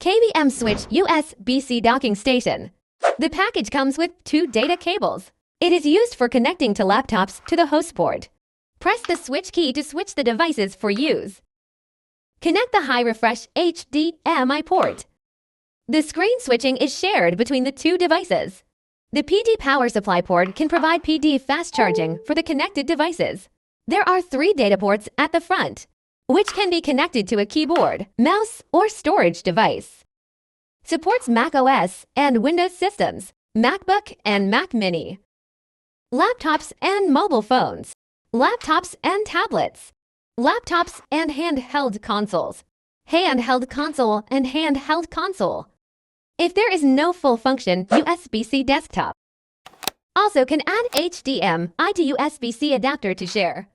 KVM switch USB-C docking station. The package comes with 2 data cables. It is used for connecting to laptops to the host port. Press the switch key to switch the devices for use. Connect the high refresh HDMI port. The screen switching is shared between the 2 devices. The PD power supply port can provide PD fast charging for the connected devices. There are 3 data ports at the front, which can be connected to a keyboard, mouse, or storage device. Supports Mac OS and Windows systems, MacBook and Mac Mini. Laptops and mobile phones. Laptops and tablets. Laptops and handheld consoles. Handheld console and handheld console. If there is no full function USB-C desktop. Also can add HDMI to USB-C adapter to share.